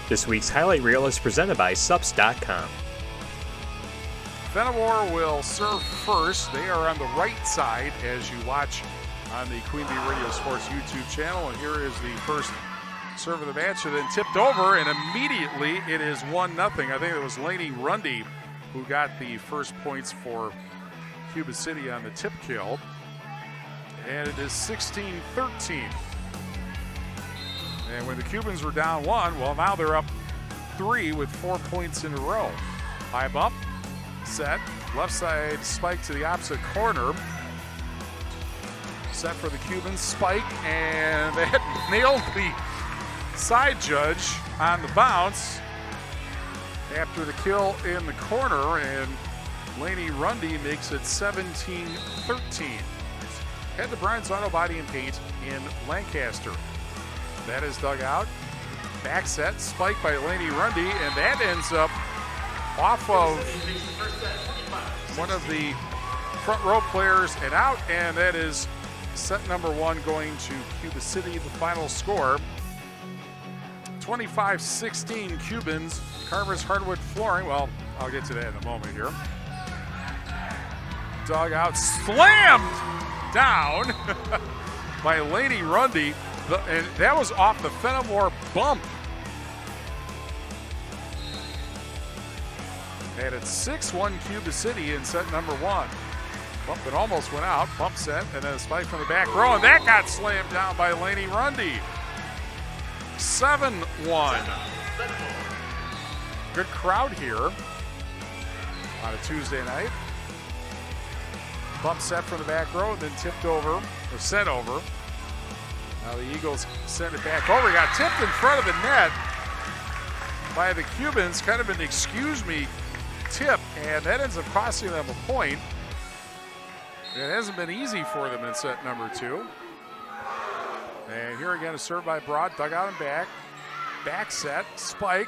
This week's highlight reel is presented by Subs.com. Fennimore will serve first. They are on the right side as you watch on the QueenB Radio Sports YouTube channel. And here is the first serve of the match. So then tipped over, and immediately it is 1-0. I think it was Laney Rundy who got the first points for Cuba City on the tip kill. And it is 16-13. And when the Cubans were down 1, well, now they're up 3 with 4 points in a row. High bump, set, left side spike to the opposite corner. Set for the Cubans, spike, and they had nailed the side judge on the bounce after the kill in the corner, and Laney Rundy makes it 17-13. Head to Brian's Auto Body and Paint in Lancaster. That is dug out. Back set, spike by Laney Rundy, and that ends up off of one of the front row players and out, and that is set number 1 going to Cuba City. The final score, 25-16 Cubans. Carver's Hardwood Flooring, well, I'll get to that in a moment here. Dug out, slammed down by Laney Rundy. And that was off the Fennimore bump. And it's 6-1 Cuba City in set number 1. Bump that almost went out. Bump set, and then a spike from the back row, and that got slammed down by Laney Rundy. 7-1. Good crowd here on a Tuesday night. Bump set from the back row, and then tipped over, or set over. Now the Eagles send it back over. Got tipped in front of the net by the Cubans. Kind of an excuse me tip, and that ends up costing them a point. It hasn't been easy for them in set number 2. And here again, a serve by Broad, dug out and back. Back set, spike.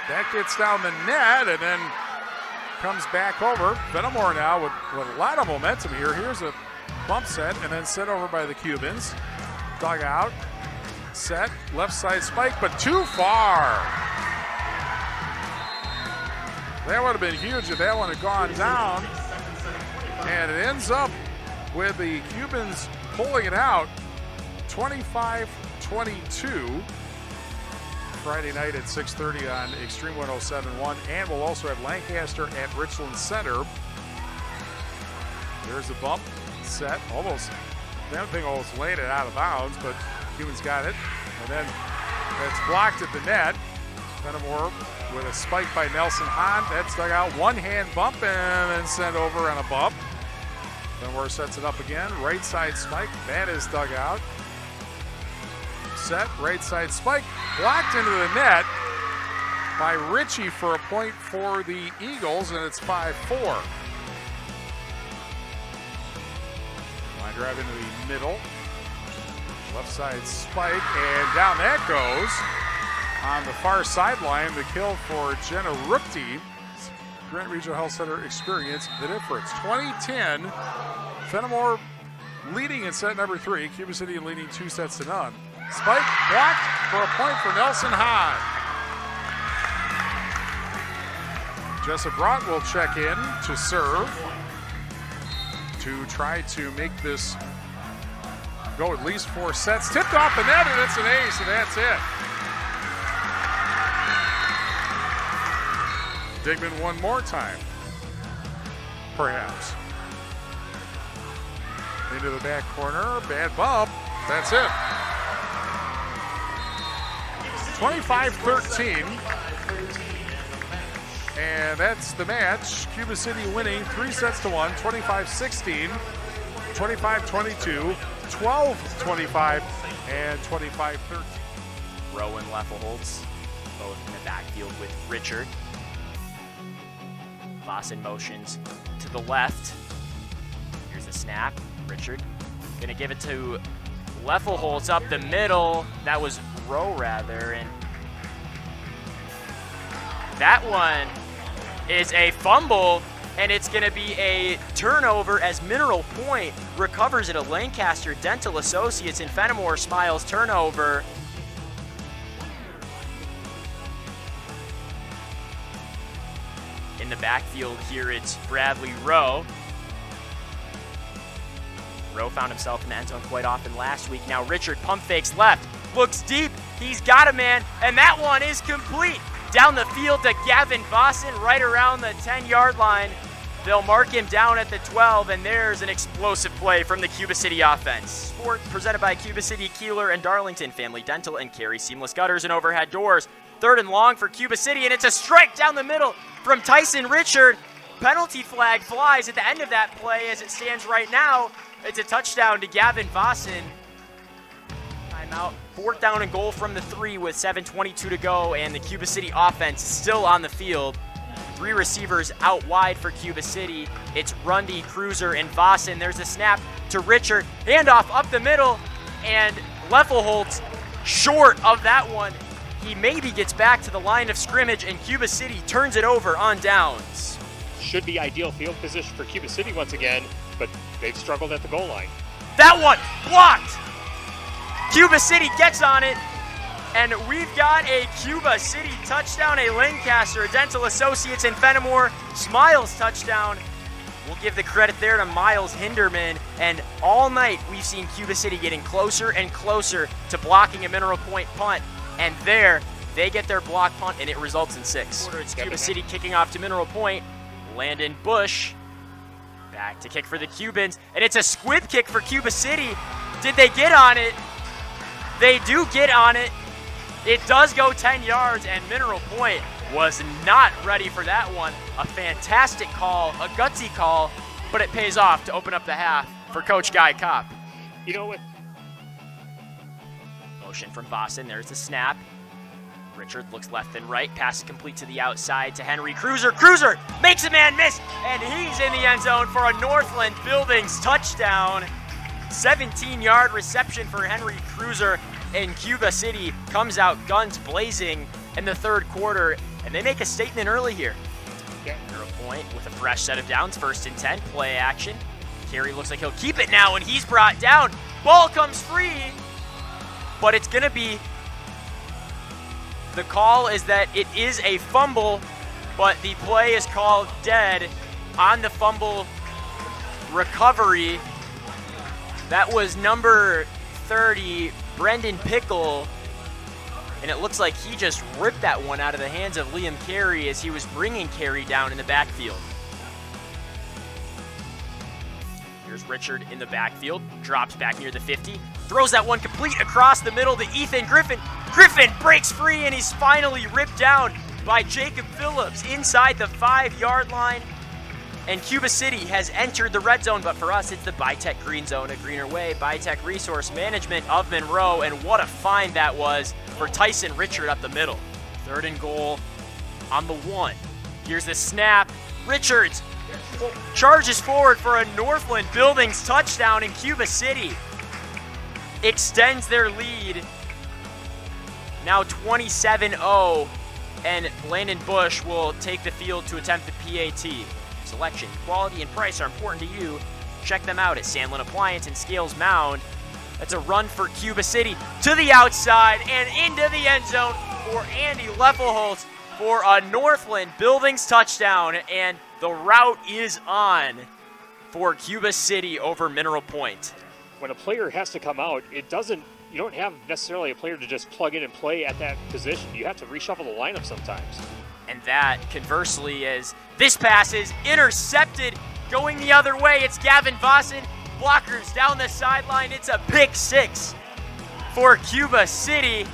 That gets down the net and then comes back over. Fennimore now with a lot of momentum here. Here's a bump set and then set over by the Cubans. Dug out, set, left side spike, but too far. That would have been huge if that one had gone down. And it ends up with the Cubans pulling it out, 25-22. Friday night at 6:30 on Extreme 107.1. And we'll also have Lancaster at Richland Center. There's the bump, set, almost. That thing almost laid it out of bounds, but Cubans got it. And then it's blocked at the net. Fennimore with a spike by Nelson Hahn. That's dug out. One-hand bump and then sent over on a bump. Fennimore sets it up again. Right side spike. That is dug out. Set. Right side spike. Blocked into the net by Ritchie for a point for the Eagles, and it's 5-4. Drive into the middle. Left side spike, and down that goes. On the far sideline, the kill for Jenna Rupti. Grant Regional Health Center experience the difference. 20-10. Fennimore leading in set number 3. Cuba City leading 2-0. Spike blocked for a point for Nelson Hahn. Jessa Brott will check in to serve, to try to make this go at least 4 sets. Tipped off the net, and it's an ace, and that's it. Digman one more time, perhaps. Into the back corner, bad bump. That's it. 25-13. And that's the match. Cuba City winning 3-1, 25-16, 25-22, 12-25, and 25-13. Rowan Leffelholtz, both in the backfield with Richard. Lawson motions to the left. Here's a snap. Richard gonna give it to Leffelholtz up the middle. That was Rowe rather, and that one is a fumble, and it's going to be a turnover as Mineral Point recovers it. A Lancaster Dental Associates, and Fennimore Smiles turnover. In the backfield here, it's Bradley Rowe. Rowe found himself in the end zone quite often last week. Now Richard pump fakes left, looks deep, he's got a man, and that one is complete. Down the field to Gavin Vossen, right around the 10-yard line. They'll mark him down at the 12, and there's an explosive play from the Cuba City offense. Sport presented by Cuba City, Keeler, and Darlington Family Dental and Carry Seamless Gutters and Overhead Doors. 3rd and long for Cuba City, and it's a strike down the middle from Tyson Richard. Penalty flag flies at the end of that play as it stands right now. It's a touchdown to Gavin Vossen. Timeout. 4th down and goal from the 3 with 7:22 to go, and the Cuba City offense is still on the field. 3 receivers out wide for Cuba City. It's Rundy, Cruiser, and Vossen. There's a snap to Richard. Handoff up the middle, and Leffelholtz short of that one. He maybe gets back to the line of scrimmage, and Cuba City turns it over on downs. Should be ideal field position for Cuba City once again, but they've struggled at the goal line. That one blocked. Cuba City gets on it, and we've got a Cuba City touchdown, a Lancaster Dental Associates and Fennimore Smiles touchdown. We'll give the credit there to Miles Hinderman, and all night we've seen Cuba City getting closer and closer to blocking a Mineral Point punt, and there they get their block punt, and it results in 6. It's Cuba City kicking off to Mineral Point. Landon Bush back to kick for the Cubans, and it's a squib kick for Cuba City. Did they get on it? They do get on it. It does go 10 yards, and Mineral Point was not ready for that one. A fantastic call, a gutsy call, but it pays off to open up the half for Coach Guy Kopp. You know what? Motion from Vossen. There's the snap. Richard looks left and right. Pass complete to the outside to Henry Cruiser. Cruiser makes a man miss, and he's in the end zone for a Northland Buildings touchdown. 17-yard reception for Henry Cruiser, and Cuba City comes out guns blazing in the 3rd quarter, and they make a statement early here. Mineral Point with a fresh set of downs, 1st and 10, play action. Carey looks like he'll keep it now, and he's brought down. Ball comes free, but it's going to be, the call is that it is a fumble, but the play is called dead on the fumble recovery. That was number 30, Brendan Pickle, and it looks like he just ripped that one out of the hands of Liam Carey as he was bringing Carey down in the backfield. Here's Richard in the backfield, drops back near the 50, throws that one complete across the middle to Ethan Griffin. Griffin breaks free, and he's finally ripped down by Jacob Phillips inside the 5-yard line. And Cuba City has entered the red zone, but for us, it's the Bytech Green Zone, a greener way. Bytech Resource Management of Monroe, and what a find that was for Tyson Richard up the middle. 3rd and goal on the 1. Here's the snap. Richards charges forward for a Northland Buildings touchdown, and Cuba City extends their lead. Now 27-0, and Landon Bush will take the field to attempt the PAT. Selection, quality, and price are important to you. Check them out at Sandlin Appliance and Scales Mound. That's a run for Cuba City to the outside and into the end zone for Andy Leffelholtz for a Northland Buildings touchdown, and the route is on for Cuba City over Mineral Point. When a player has to come out, you don't have necessarily a player to just plug in and play at that position. You have to reshuffle the lineup sometimes. And that, conversely, as this pass is intercepted going the other way. It's Gavin Vossen. Blockers down the sideline. It's a pick 6 for Cuba City.